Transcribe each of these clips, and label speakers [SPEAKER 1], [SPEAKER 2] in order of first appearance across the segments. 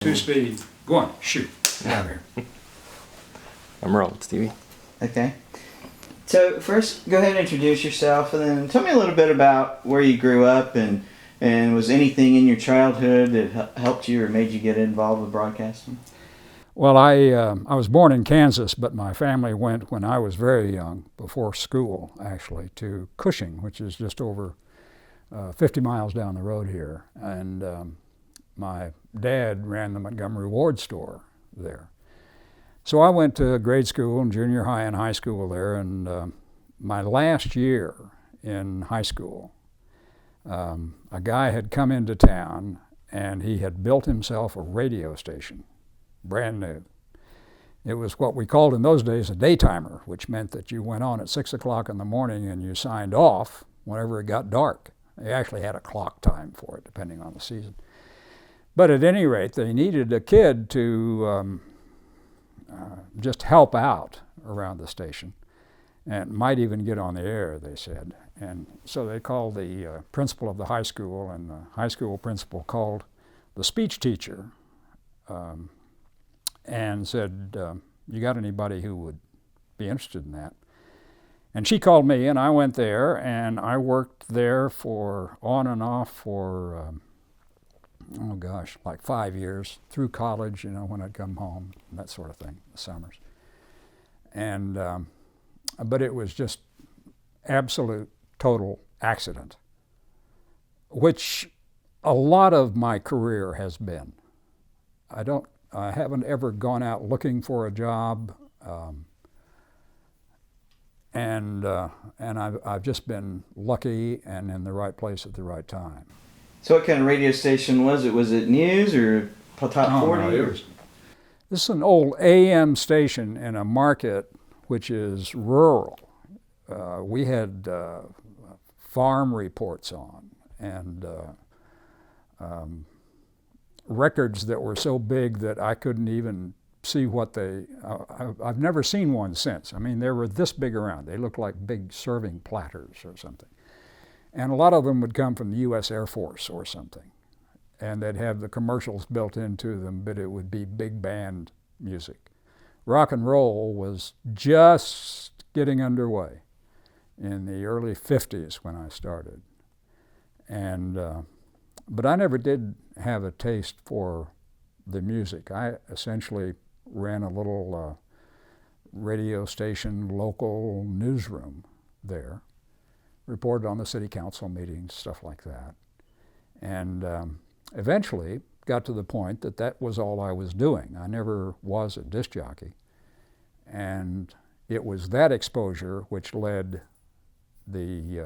[SPEAKER 1] 2-speed, go on, shoot, out here.
[SPEAKER 2] I'm rolling, Stevie.
[SPEAKER 3] Okay. So first, go ahead and introduce yourself, and then tell me a little bit about where you grew up, and was anything in your childhood that helped you or made you get involved with broadcasting?
[SPEAKER 1] Well, I was born in Kansas, but my family went when I was very young, before school actually, to Cushing, which is just over 50 miles down the road here. And my dad ran the Montgomery Ward store there. So I went to grade school and junior high and high school there, and my last year in high school, a guy had come into town and he had built himself a radio station, brand new. It was what we called in those days a daytimer, which meant that you went on at 6 o'clock in the morning and you signed off whenever it got dark. They actually had a clock time for it, depending on the season. But at any rate, they needed a kid to just help out around the station, and might even get on the air, they said. And so they called the principal of the high school, and the high school principal called the speech teacher and said, you got anybody who would be interested in that? And she called me, and I went there, and I worked there for on and off for oh gosh, like 5 years, through college, you know, when I'd come home, that sort of thing, the summers. And, but it was just absolute, total accident, which a lot of my career has been. I haven't ever gone out looking for a job, and I've just been lucky and in the right place at the right time.
[SPEAKER 3] So what kind of radio station was it? Was it news or top 40?
[SPEAKER 1] No, this is an old AM station in a market which is rural. We had farm reports on, and records that were so big that I couldn't even see what they, I've never seen one since. I mean, they were this big around. They looked like big serving platters or something. And a lot of them would come from the U.S. Air Force or something. And they'd have the commercials built into them, but it would be big band music. Rock and roll was just getting underway in the early 50s when I started. And, but I never did have a taste for the music. I essentially ran a little radio station, local newsroom there. Reported on the city council meetings, stuff like that. And eventually got to the point that that was all I was doing. I never was a disc jockey. And it was that exposure which led the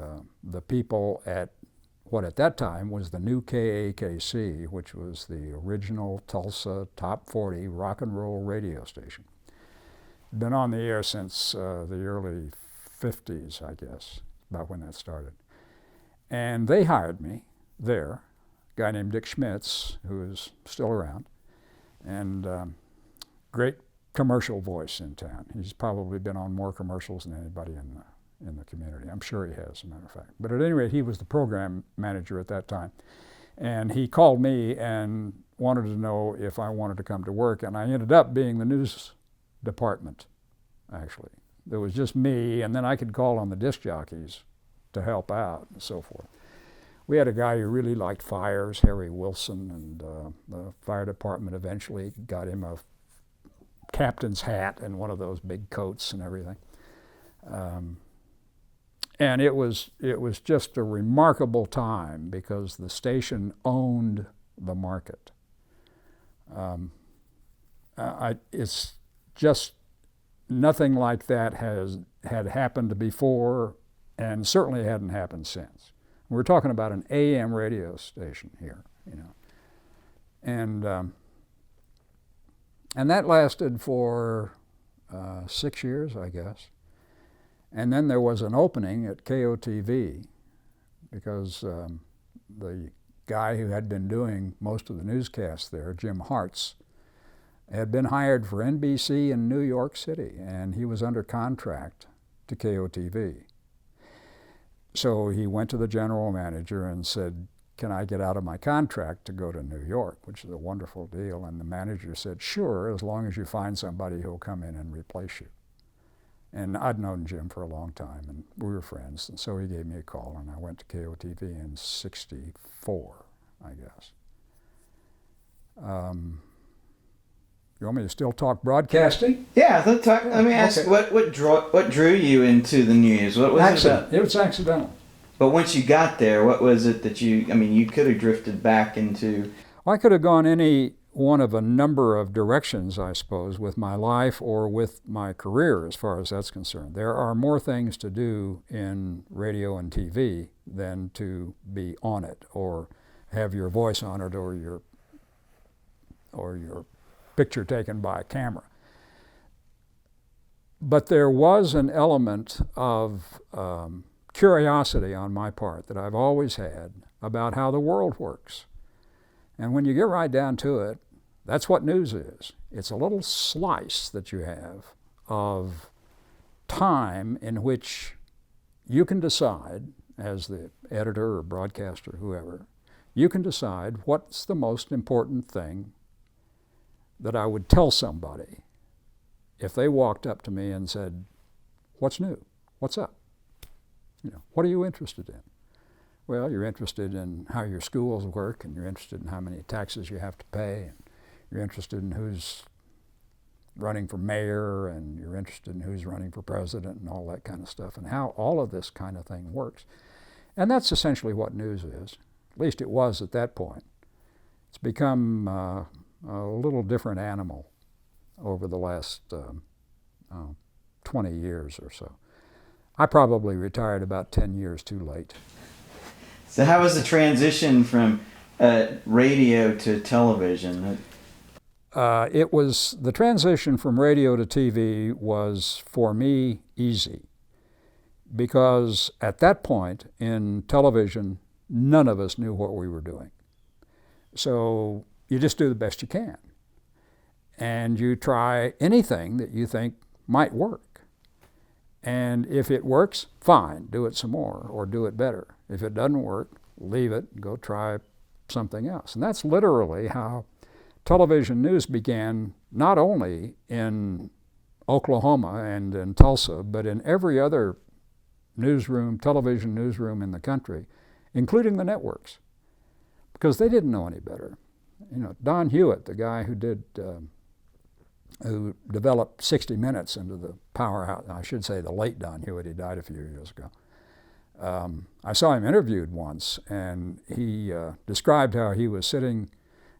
[SPEAKER 1] people at what at that time was the new KAKC, which was the original Tulsa Top 40 rock and roll radio station. Been on the air since the early 50s, I guess. About when that started. And they hired me there, a guy named Dick Schmitz, who is still around, and great commercial voice in town. He's probably been on more commercials than anybody in the community. I'm sure he has, as a matter of fact. But at any rate, he was the program manager at that time. And he called me and wanted to know if I wanted to come to work, and I ended up being the news department, actually. There was just me, and then I could call on the disc jockeys to help out and so forth. We had a guy who really liked fires, Harry Wilson, and the fire department eventually got him a captain's hat and one of those big coats and everything. And it was just a remarkable time because the station owned the market. It's just nothing like that had happened before, and certainly hadn't happened since. We're talking about an AM radio station here, you know, and that lasted for 6 years, I guess. And then there was an opening at KOTV because the guy who had been doing most of the newscasts there, Jim Hartz, had been hired for NBC in New York City, and he was under contract to KOTV. So he went to the general manager and said, can I get out of my contract to go to New York, which is a wonderful deal. And the manager said, sure, as long as you find somebody who'll come in and replace you. And I'd known Jim for a long time, and we were friends. And so he gave me a call, and I went to KOTV in '64, I guess. You want me to still talk broadcasting?
[SPEAKER 3] Yeah, let me ask,
[SPEAKER 1] Okay.
[SPEAKER 3] what drew you into the news? What was it about?
[SPEAKER 1] It was accidental.
[SPEAKER 3] But once you got there, what was it that you could have drifted back into?
[SPEAKER 1] I could have gone any one of a number of directions, I suppose, with my life or with my career as far as that's concerned. There are more things to do in radio and TV than to be on it or have your voice on it or your picture taken by a camera. But there was an element of curiosity on my part that I've always had about how the world works. And when you get right down to it, that's what news is. It's a little slice that you have of time in which you can decide, as the editor or broadcaster, whoever, you can decide what's the most important thing that I would tell somebody if they walked up to me and said, what's new? What's up? What are you interested in? Well, you're interested in how your schools work, and you're interested in how many taxes you have to pay, and you're interested in who's running for mayor, and you're interested in who's running for president and all that kind of stuff, and how all of this kind of thing works. And that's essentially what news is. At least it was at that point. It's become a little different animal over the last 20 years or so. I probably retired about 10 years too late.
[SPEAKER 3] So how was the transition from radio to television?
[SPEAKER 1] The transition from radio to TV was, for me, easy. Because at that point in television, none of us knew what we were doing. So you just do the best you can. And you try anything that you think might work. And if it works, fine, do it some more or do it better. If it doesn't work, leave it, go try something else. And that's literally how television news began, not only in Oklahoma and in Tulsa, but in every other newsroom, television newsroom in the country, including the networks, because they didn't know any better. Don Hewitt, the guy who developed 60 Minutes into the powerhouse, I should say the late Don Hewitt, he died a few years ago. I saw him interviewed once, and he described how he was sitting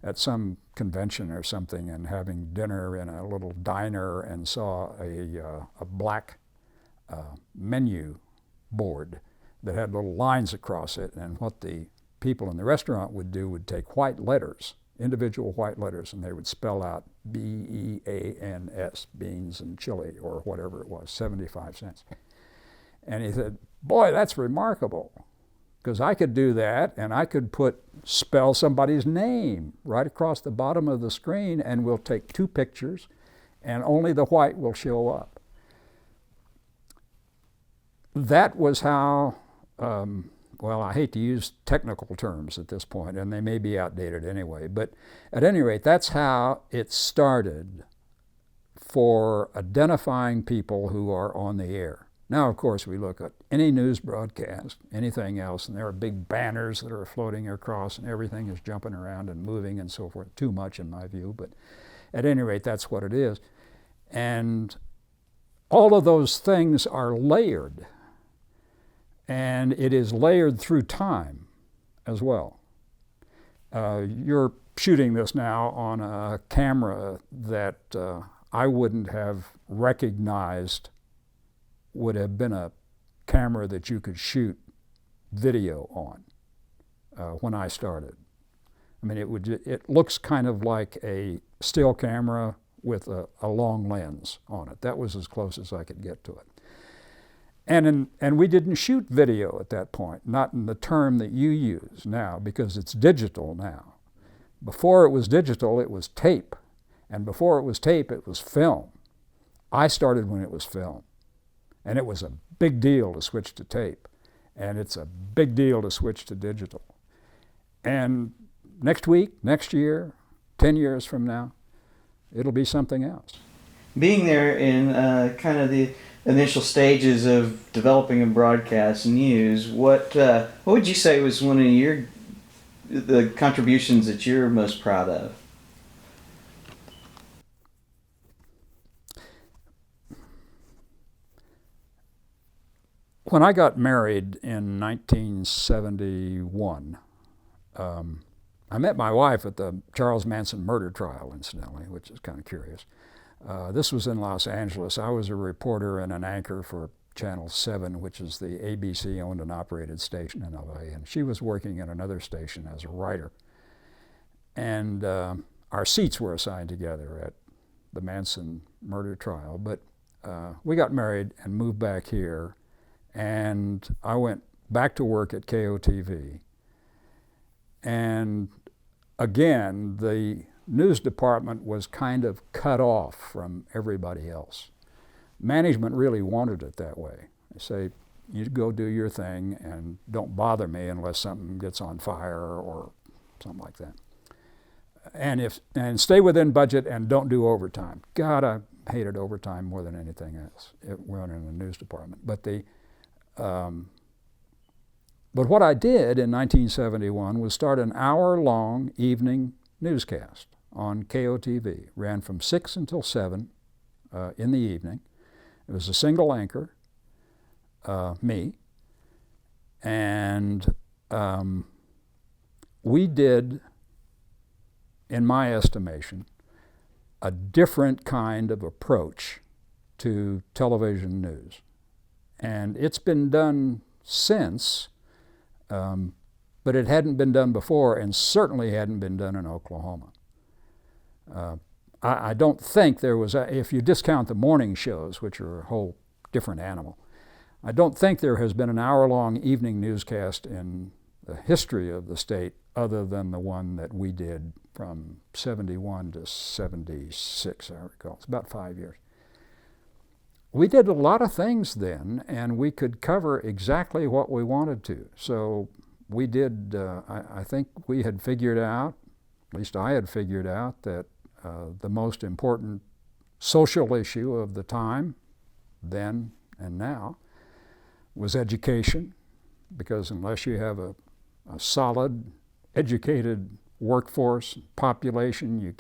[SPEAKER 1] at some convention or something and having dinner in a little diner and saw a black menu board that had little lines across it, and what the people in the restaurant would do would take white letters, individual white letters, and they would spell out B-E-A-N-S, beans and chili, or whatever it was, 75 cents. And he said, boy, that's remarkable, because I could do that, and I could spell somebody's name right across the bottom of the screen, and we'll take two pictures, and only the white will show up. That was how, well, I hate to use technical terms at this point, and they may be outdated anyway, but at any rate, that's how it started for identifying people who are on the air. Now, of course, we look at any news broadcast, anything else, and there are big banners that are floating across, and everything is jumping around and moving and so forth. Too much in my view, but at any rate, that's what it is. And all of those things are layered. And it is layered through time as well. You're shooting this now on a camera that I wouldn't have recognized would have been a camera that you could shoot video on when I started. I mean, it looks kind of like a still camera with a long lens on it. That was as close as I could get to it. And we didn't shoot video at that point, not in the term that you use now, because it's digital now. Before it was digital, it was tape. And before it was tape, it was film. I started when it was film. And it was a big deal to switch to tape. And it's a big deal to switch to digital. And next week, next year, 10 years from now, it'll be something else.
[SPEAKER 3] Being there in kind of the initial stages of developing a broadcast news, what would you say was one of the contributions that you're most proud of?
[SPEAKER 1] When I got married in 1971, I met my wife at the Charles Manson murder trial, incidentally, which is kind of curious. This was in Los Angeles. I was a reporter and an anchor for Channel 7, which is the ABC owned and operated station in LA, and she was working at another station as a writer. And our seats were assigned together at the Manson murder trial, but we got married and moved back here, and I went back to work at KOTV. And again, the news department was kind of cut off from everybody else. Management really wanted it that way. They say, you go do your thing and don't bother me unless something gets on fire or something like that. And stay within budget and don't do overtime. God, I hated overtime more than anything else. It went in the news department. But what I did in 1971 was start an hour-long evening newscast on KOTV. Ran from 6 until 7 in the evening. It was a single anchor, me, and we did, in my estimation, a different kind of approach to television news. And it's been done since, but it hadn't been done before, and certainly hadn't been done in Oklahoma. I don't think there was, if you discount the morning shows, which are a whole different animal, I don't think there has been an hour-long evening newscast in the history of the state other than the one that we did from 71 to 76, I recall. It's about 5 years. We did a lot of things then, and we could cover exactly what we wanted to. So we did, I think we had figured out, at least I had figured out, that the most important social issue of the time, then and now, was education, because unless you have a solid, educated workforce, population,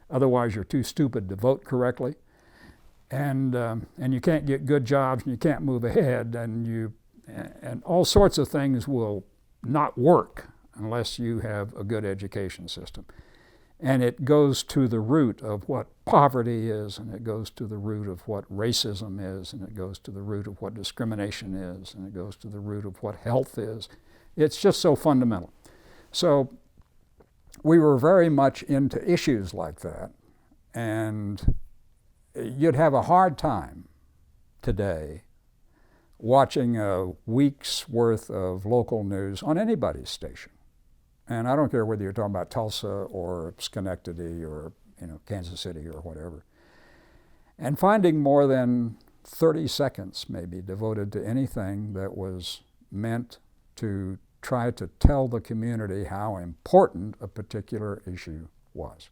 [SPEAKER 1] otherwise you're too stupid to vote correctly. And you can't get good jobs, and you can't move ahead, and all sorts of things will not work unless you have a good education system. And it goes to the root of what poverty is, and it goes to the root of what racism is, and it goes to the root of what discrimination is, and it goes to the root of what health is. It's just so fundamental. So we were very much into issues like that, and you'd have a hard time today watching a week's worth of local news on anybody's station. And I don't care whether you're talking about Tulsa or Schenectady or Kansas City or whatever. And finding more than 30 seconds maybe devoted to anything that was meant to try to tell the community how important a particular issue was.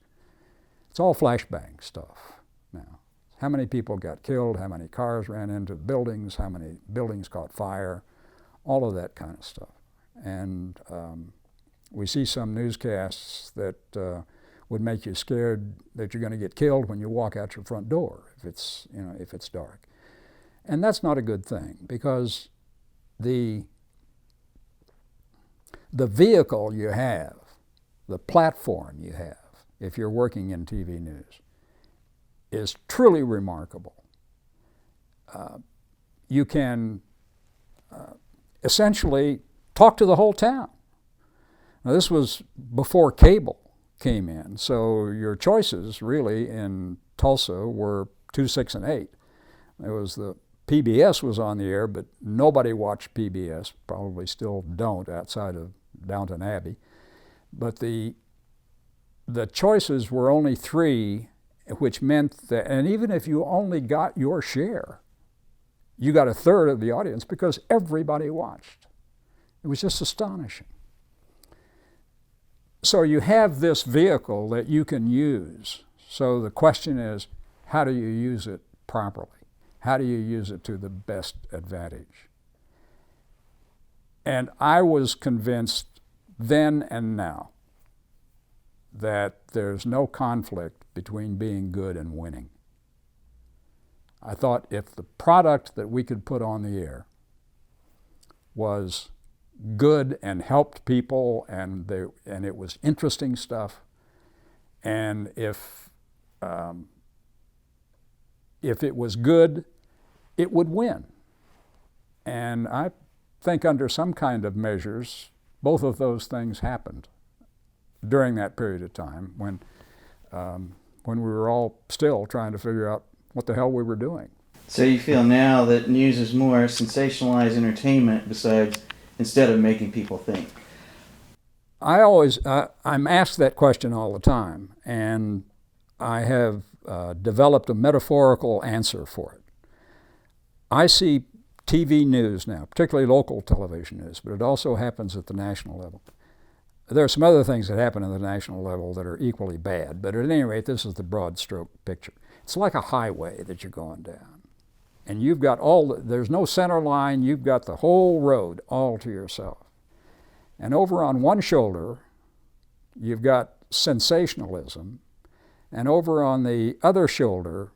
[SPEAKER 1] It's all flashbang stuff now. How many people got killed, how many cars ran into buildings, how many buildings caught fire, all of that kind of stuff. And we see some newscasts that would make you scared that you're going to get killed when you walk out your front door if it's dark. And that's not a good thing, because the vehicle you have, the platform you have, if you're working in TV news, is truly remarkable. You can essentially talk to the whole town. Now, this was before cable came in, so your choices really in Tulsa were 2, 6, and 8. There was the PBS was on the air, but nobody watched PBS, probably still don't outside of Downton Abbey. But the choices were only 3, which meant that, and even if you only got your share, you got a third of the audience because everybody watched. It was just astonishing. So you have this vehicle that you can use. So the question is, how do you use it properly? How do you use it to the best advantage? And I was convinced then and now that there's no conflict between being good and winning. I thought if the product that we could put on the air was good and helped people and it was interesting stuff, and if it was good, it would win. And I think under some kind of measures, both of those things happened during that period of time when we were all still trying to figure out what the hell we were doing.
[SPEAKER 3] So you feel now that news is more sensationalized entertainment instead of making people think?
[SPEAKER 1] I'm asked that question all the time, and I have developed a metaphorical answer for it. I see TV news now, particularly local television news, but it also happens at the national level. There are some other things that happen at the national level that are equally bad, but at any rate, this is the broad stroke picture. It's like a highway that you're going down. And you've got there's no center line, you've got the whole road all to yourself. And over on one shoulder, you've got sensationalism, and over on the other shoulder,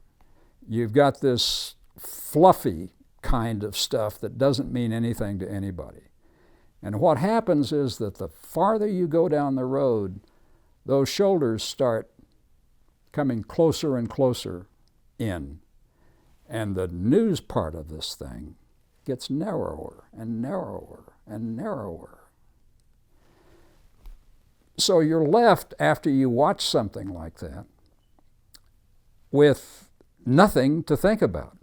[SPEAKER 1] you've got this fluffy kind of stuff that doesn't mean anything to anybody. And what happens is that the farther you go down the road, those shoulders start coming closer and closer in. And the news part of this thing gets narrower and narrower and narrower. So you're left, after you watch something like that, with nothing to think about.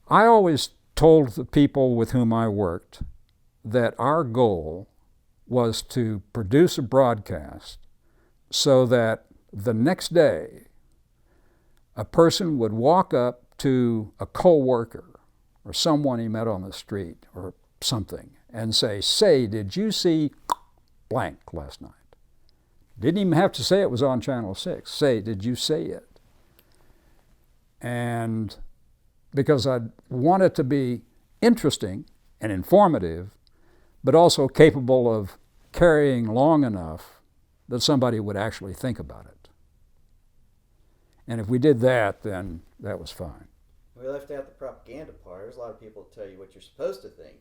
[SPEAKER 1] I always told the people with whom I worked that our goal was to produce a broadcast so that the next day a person would walk up to a coworker or someone he met on the street or something and say, did you see blank last night? Didn't even have to say it was on Channel 6. Say, did you see it? And because I want it to be interesting and informative, but also capable of carrying long enough that somebody would actually think about it. And if we did that, then that was fine.
[SPEAKER 3] We left out the propaganda part. There's a lot of people that tell you what you're supposed to think,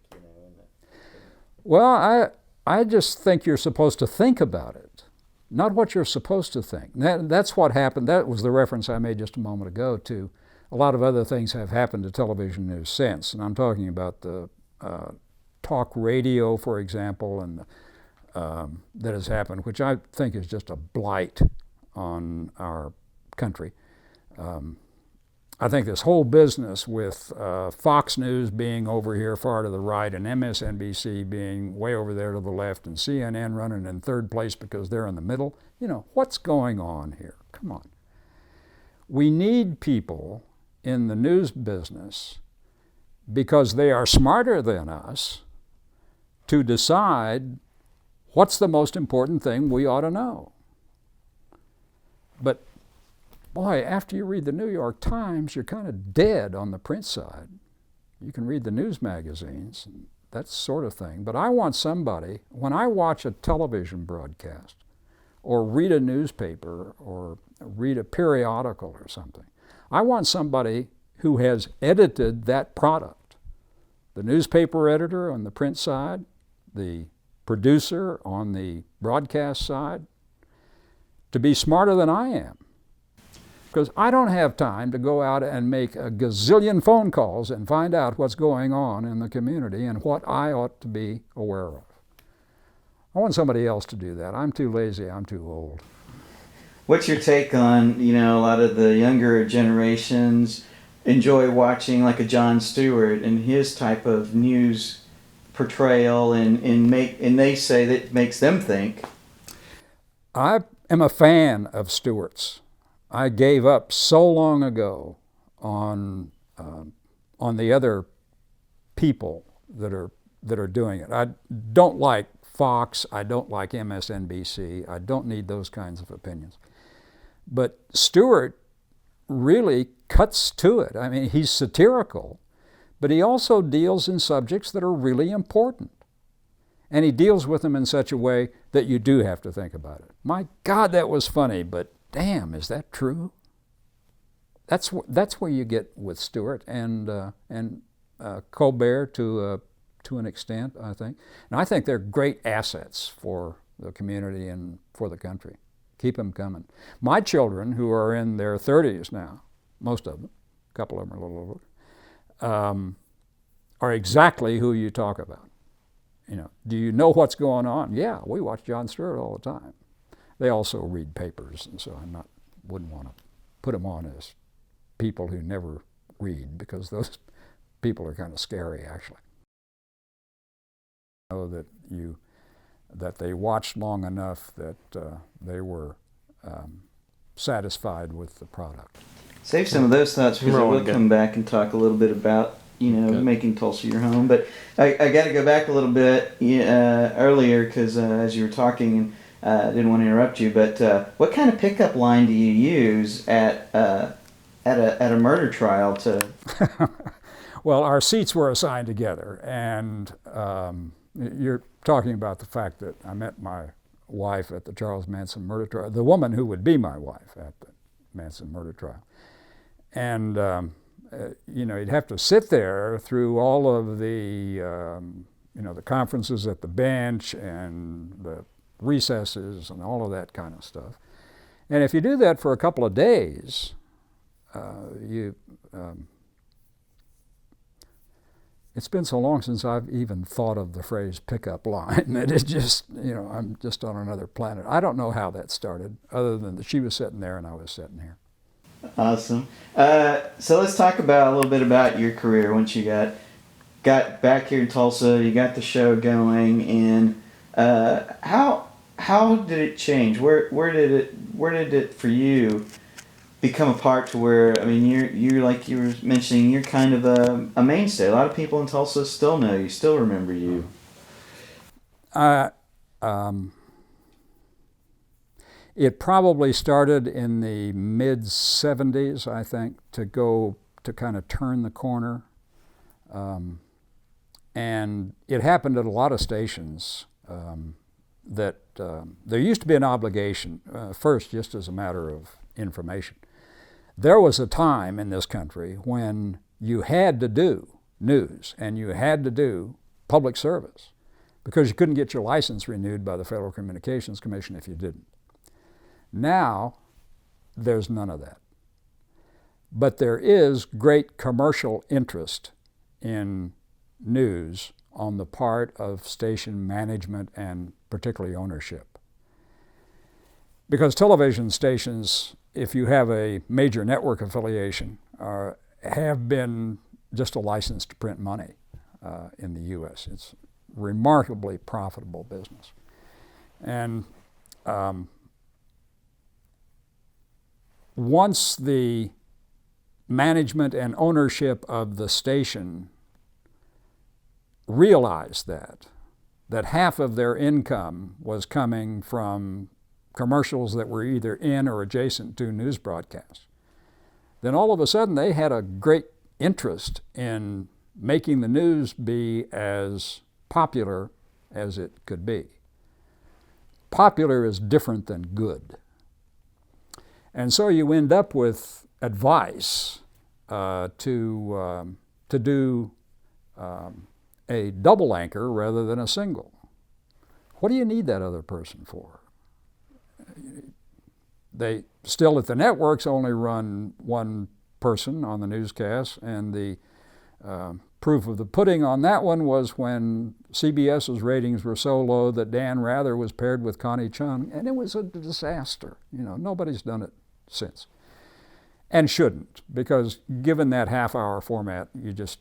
[SPEAKER 1] Well, I just think you're supposed to think about it, not what you're supposed to think. That's what happened. That was the reference I made just a moment ago to a lot of other things have happened to television news since. And I'm talking about the talk radio, for example, and that has happened, which I think is just a blight on our country. I think this whole business with Fox News being over here far to the right and MSNBC being way over there to the left and CNN running in third place because they're in the middle, what's going on here? Come on. We need people in the news business because they are smarter than us to decide what's the most important thing we ought to know. But boy, after you read the New York Times, you're kind of dead on the print side. You can read the news magazines, that sort of thing. But I want somebody, when I watch a television broadcast or read a newspaper or read a periodical or something, I want somebody who has edited that product. The newspaper editor on the print side, the producer on the broadcast side, to be smarter than I am. Because I don't have time to go out and make a gazillion phone calls and find out what's going on in the community and what I ought to be aware of. I want somebody else to do that. I'm too lazy, I'm too old.
[SPEAKER 3] What's your take on, a lot of the younger generations enjoy watching like a Jon Stewart and his type of news portrayal and they say that it makes them think?
[SPEAKER 1] I am a fan of Stewart's. I gave up so long ago on the other people that are doing it. I don't like Fox. I don't like MSNBC. I don't need those kinds of opinions. But Stewart really cuts to it. I mean, he's satirical, but he also deals in subjects that are really important. And he deals with them in such a way that you do have to think about it. My God, that was funny, but damn, is that true? That's where you get with Stewart and Colbert to an extent, I think. And I think they're great assets for the community and for the country. Keep them coming. My children, who are in their 30s now, most of them, a couple of them are a little older, are exactly who you talk about. You know, do you know what's going on? Yeah, we watch Jon Stewart all the time. They also read papers, and so wouldn't want to put them on as people who never read, because those people are kind of scary, actually. I know that they watched long enough that they were satisfied with the product.
[SPEAKER 3] Save some of those thoughts because we'll come back and talk a little bit about making Tulsa your home. But I got to go back a little bit earlier because as you were talking, I didn't want to interrupt you. But what kind of pickup line do you use at a murder trial to?
[SPEAKER 1] Well, our seats were assigned together, and you're talking about the fact that I met my wife at the Charles Manson murder trial, the woman who would be my wife at the Manson murder trial. And, you'd have to sit there through all of the, the conferences at the bench and the recesses and all of that kind of stuff. And if you do that for a couple of days, it's been so long since I've even thought of the phrase pickup line that it just, I'm just on another planet. I don't know how that started, other than that she was sitting there and I was sitting here.
[SPEAKER 3] Awesome. So let's talk about a little bit about your career. Once you got back here in Tulsa, you got the show going, and how did it change? Where did it for you become a part to where, I mean, you're like you were mentioning, you're kind of a mainstay. A lot of people in Tulsa still know you, still remember you.
[SPEAKER 1] It probably started in the mid-'70s, I think, to kind of turn the corner. And it happened at a lot of stations that there used to be an obligation, first just as a matter of information. There was a time in this country when you had to do news and you had to do public service because you couldn't get your license renewed by the Federal Communications Commission if you didn't. Now, there's none of that. But there is great commercial interest in news on the part of station management and particularly ownership. Because television stations, if you have a major network affiliation, have been just a license to print money in the U.S. It's remarkably profitable business. And once the management and ownership of the station realized that half of their income was coming from commercials that were either in or adjacent to news broadcasts, then all of a sudden they had a great interest in making the news be as popular as it could be. Popular is different than good. And so you end up with advice to do a double anchor rather than a single. What do you need that other person for? They still at the networks only run one person on the newscast, and the proof of the pudding on that one was when CBS's ratings were so low that Dan Rather was paired with Connie Chung, and it was a disaster. Nobody's done it since. And shouldn't, because given that half-hour format, you just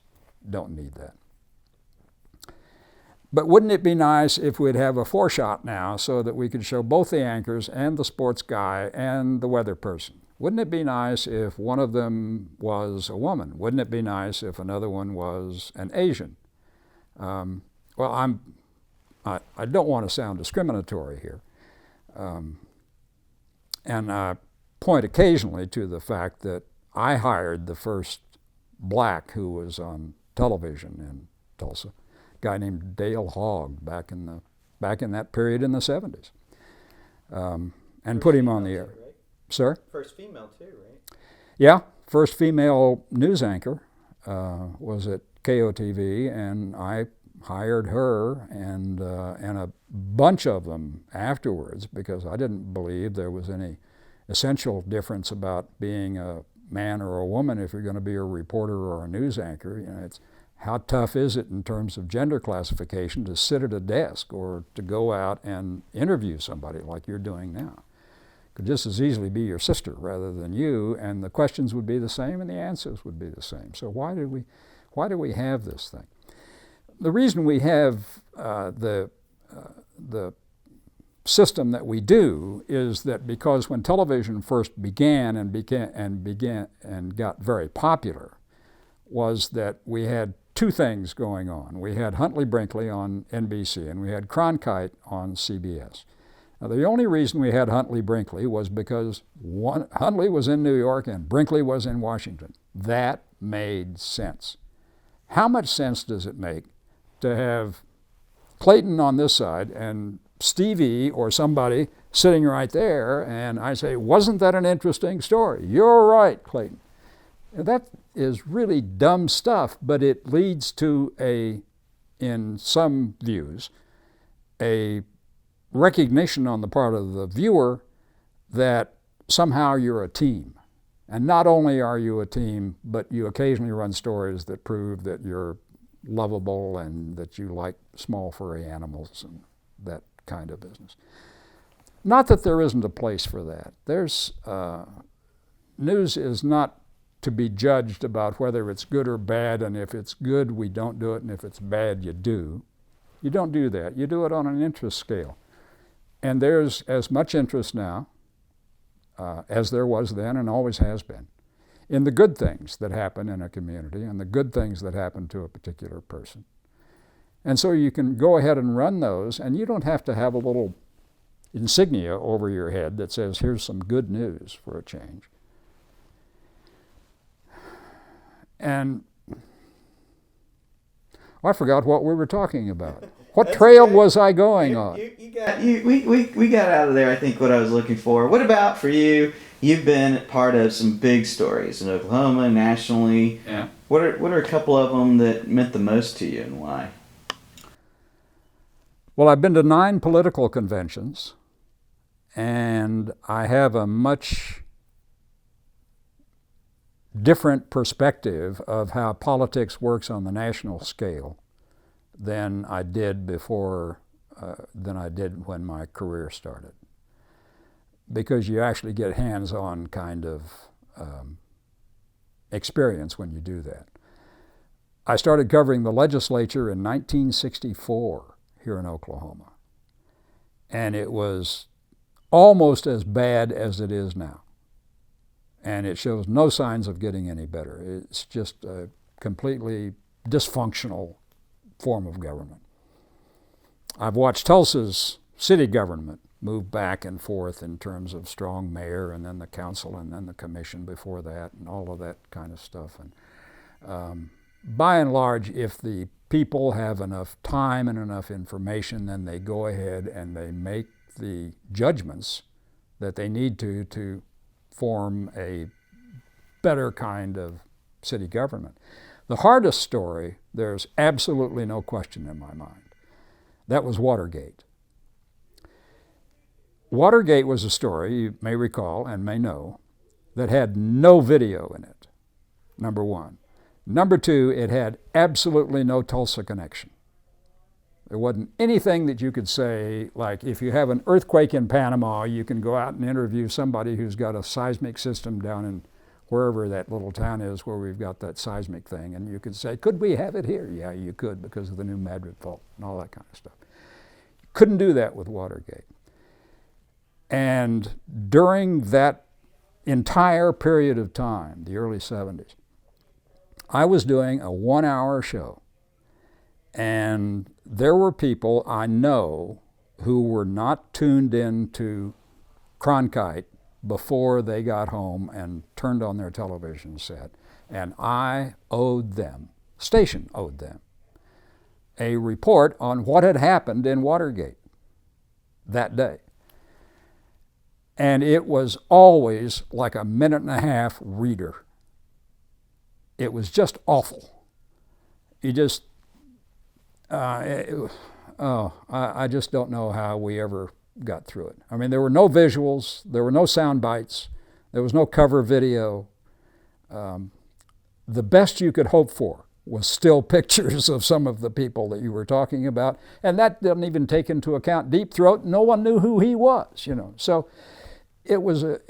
[SPEAKER 1] don't need that. But wouldn't it be nice if we'd have a four-shot now so that we could show both the anchors and the sports guy and the weather person? Wouldn't it be nice if one of them was a woman? Wouldn't it be nice if another one was an Asian? Well, I don't want to sound discriminatory here. And I point occasionally to the fact that I hired the first black who was on television in Tulsa, a guy named Dale Hogg back in that period in the 70s, and
[SPEAKER 3] First
[SPEAKER 1] put him on
[SPEAKER 3] female
[SPEAKER 1] the air.
[SPEAKER 3] too, right?
[SPEAKER 1] Sir?
[SPEAKER 3] First female too, right?
[SPEAKER 1] Yeah, first female news anchor was at KOTV, and I hired her and a bunch of them afterwards because I didn't believe there was any essential difference about being a man or a woman if you're going to be a reporter or a news anchor. You know, it's how tough is it in terms of gender classification to sit at a desk or to go out and interview somebody like you're doing now? Could just as easily be your sister rather than you, and the questions would be the same and the answers would be the same. So why do we have this thing? The reason we have the system that we do is that because when television first began and got very popular, was that we had two things going on. We had Huntley Brinkley on NBC and we had Cronkite on CBS. Now, the only reason we had Huntley Brinkley was because Huntley was in New York and Brinkley was in Washington. That made sense. How much sense does it make to have Clayton on this side and Stevie or somebody sitting right there, and I say, wasn't that an interesting story? You're right, Clayton. That is really dumb stuff, but it leads to in some views, a recognition on the part of the viewer that somehow you're a team. And not only are you a team, but you occasionally run stories that prove that you're lovable and that you like small furry animals and that kind of business. Not that there isn't a place for that. News is not to be judged about whether it's good or bad, and if it's good, we don't do it, and if it's bad, you do. You don't do that. You do it on an interest scale. And there's as much interest now as there was then and always has been in the good things that happen in a community and the good things that happen to a particular person. And so you can go ahead and run those, and you don't have to have a little insignia over your head that says, here's some good news for a change. And I forgot what we were talking about. What trail was I going on?
[SPEAKER 3] We got out of there, I think, what I was looking for. What about for you? You've been part of some big stories in Oklahoma, nationally.
[SPEAKER 1] Yeah.
[SPEAKER 3] What are a couple of them that meant the most to you and why?
[SPEAKER 1] Well, I've been to 9 political conventions, and I have a much different perspective of how politics works on the national scale than I did when my career started. Because you actually get hands-on kind of experience when you do that. I started covering the legislature in 1964 here in Oklahoma. And it was almost as bad as it is now. And it shows no signs of getting any better. It's just a completely dysfunctional form of government. I've watched Tulsa's city government move back and forth in terms of strong mayor and then the council and then the commission before that and all of that kind of stuff. And by and large, if the people have enough time and enough information, then they go ahead and they make the judgments that they need to form a better kind of city government. The hardest story, there's absolutely no question in my mind. That was Watergate. Watergate was a story, you may recall and may know, that had no video in it, number one. Number two, it had absolutely no Tulsa connection. There wasn't anything that you could say, like if you have an earthquake in Panama, you can go out and interview somebody who's got a seismic system down in wherever that little town is where we've got that seismic thing, and you could say, could we have it here? Yeah, you could because of the New Madrid fault and all that kind of stuff. Couldn't do that with Watergate. And during that entire period of time, the early 70s, I was doing a 1-hour show. And there were people I know who were not tuned in to Cronkite before they got home and turned on their television set. And I owed them, station owed them, a report on what had happened in Watergate that day. And it was always like a minute and a half reader. It was just awful. You just, I just don't know how we ever got through it. I mean, there were no visuals, there were no sound bites, there was no cover video. The best you could hope for was still pictures of some of the people that you were talking about, and that didn't even take into account Deep Throat. No one knew who he was, you know. So it was a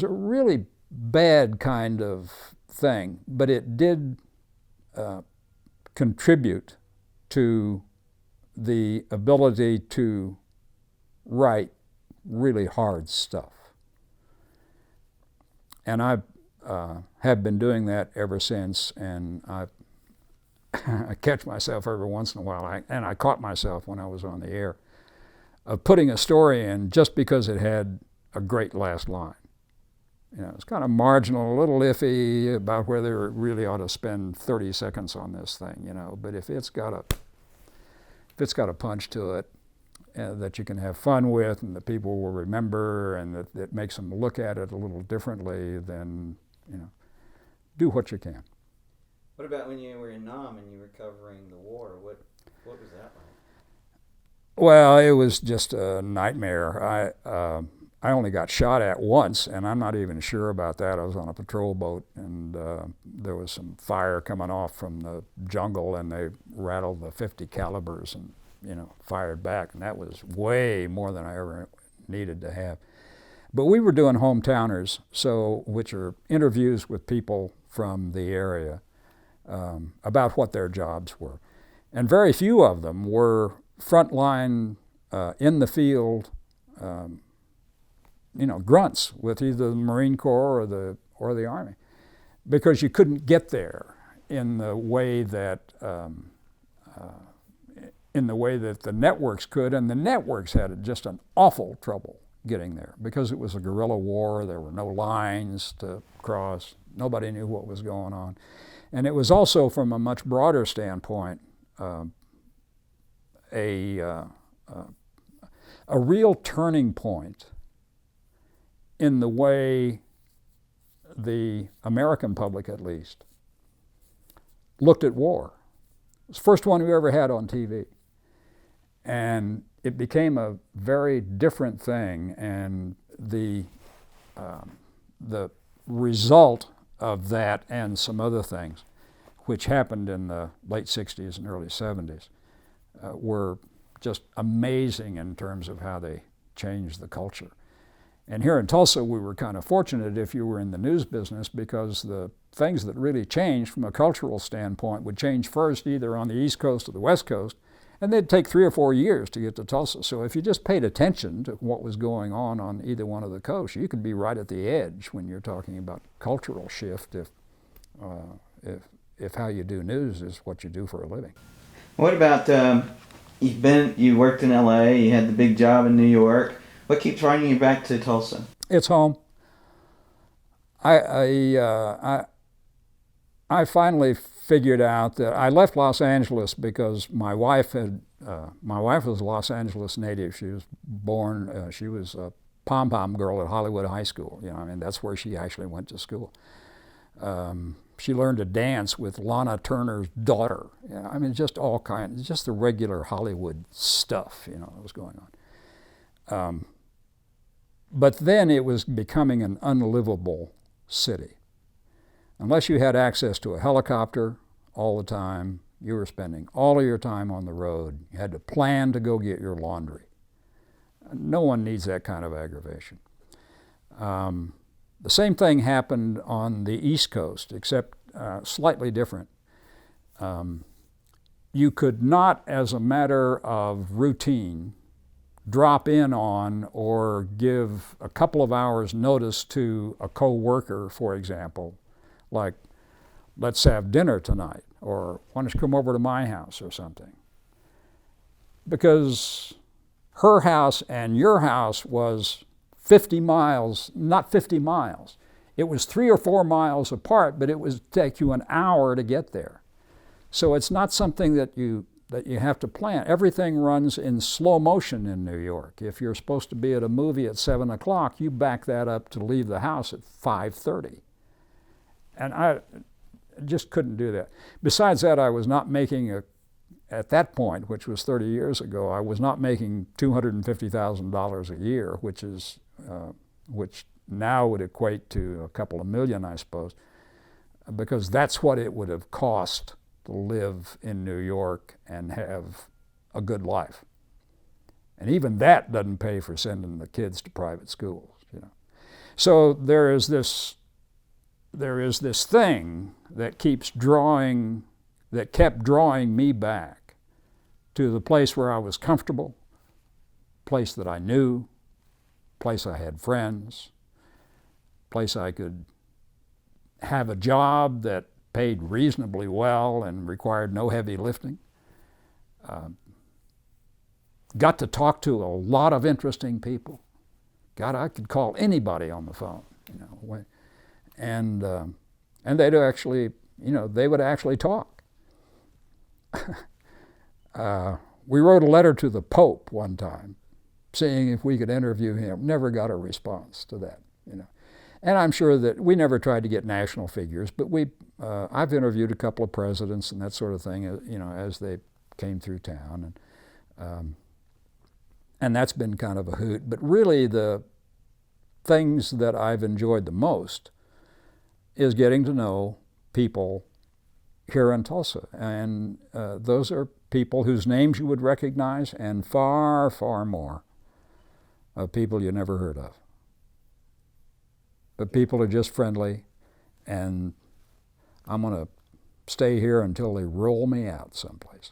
[SPEAKER 1] really bad kind of thing, but it did contribute to the ability to write really hard stuff. And I have been doing that ever since, and I catch myself every once in a while, and I caught myself when I was on the air, of putting a story in just because it had a great last line. You know, it's kind of marginal, a little iffy about whether it really ought to spend 30 seconds on this thing, you know. But if it's got a punch to it that you can have fun with, and that people will remember, and that makes them look at it a little differently, then, you know, do what you can.
[SPEAKER 3] What about when you were in Nam and you were covering the war? What was that like?
[SPEAKER 1] Well, it was just a nightmare. I only got shot at once, and I'm not even sure about that. I was on a patrol boat, and there was some fire coming off from the jungle, and they rattled the 50 calibers and, you know, fired back, and that was way more than I ever needed to have. But we were doing hometowners, which are interviews with people from the area about what their jobs were. And very few of them were frontline, in the field, you know, grunts with either the Marine Corps or the Army, because you couldn't get there in the way that the networks could, and the networks had just an awful trouble getting there because it was a guerrilla war. There were no lines to cross. Nobody knew what was going on, and it was also, from a much broader standpoint, a real turning point in the way the American public, at least, looked at war. It was the first one we ever had on TV. And it became a very different thing, and the result of that and some other things, which happened in the late 60s and early 70s, were just amazing in terms of how they changed the culture. And here in Tulsa, we were kind of fortunate if you were in the news business, because the things that really changed from a cultural standpoint would change first either on the East Coast or the West Coast, and they'd take 3 or 4 years to get to Tulsa. So if you just paid attention to what was going on either one of the coasts, you could be right at the edge when you're talking about cultural shift if how you do news is what you do for a living.
[SPEAKER 3] What about, you worked in LA, you had the big job in New York. What keeps bringing you back to Tulsa?
[SPEAKER 1] It's home. I finally figured out that I left Los Angeles because my wife was a Los Angeles native. She was born, she was a pom-pom girl at Hollywood High School. You know, I mean, that's where she actually went to school. She learned to dance with Lana Turner's daughter. You know, I mean, just all kinds, just the regular Hollywood stuff, you know, that was going on. But then it was becoming an unlivable city. Unless you had access to a helicopter all the time, you were spending all of your time on the road. You had to plan to go get your laundry. No one needs that kind of aggravation. The same thing happened on the East Coast, except slightly different. You could not, as a matter of routine, drop in on or give a couple of hours notice to a co-worker, for example, like, let's have dinner tonight, or why don't you come over to my house or something. because her house and your house was 50 miles, not 50 miles. It was 3 or 4 miles apart, but it would take you an hour to get there. So it's not something that you have to plan. Everything runs in slow motion in New York. If you're supposed to be at a movie at 7 o'clock, you back that up to leave the house at 5:30. And I just couldn't do that. Besides that, I was not making at that point, which was 30 years ago, I was not making $250,000 a year, which now would equate to a couple of million, I suppose, because that's what it would have cost to live in New York and have a good life. And even that doesn't pay for sending the kids to private schools, you know. So there is this thing that kept drawing me back to the place where I was comfortable, place that I knew, place I had friends, place I could have a job that paid reasonably well and required no heavy lifting. Got to talk to a lot of interesting people. God, I could call anybody on the phone, you know, and they'd actually, you know, they would actually talk. We wrote a letter to the Pope one time, seeing if we could interview him. Never got a response to that, you know. And I'm sure that we never tried to get national figures, but I've interviewed a couple of presidents and that sort of thing, you know, as they came through town, and that's been kind of a hoot. But really, the things that I've enjoyed the most is getting to know people here in Tulsa, and those are people whose names you would recognize, and far, far more of people you never heard of. But people are just friendly, and I'm going to stay here until they roll me out someplace.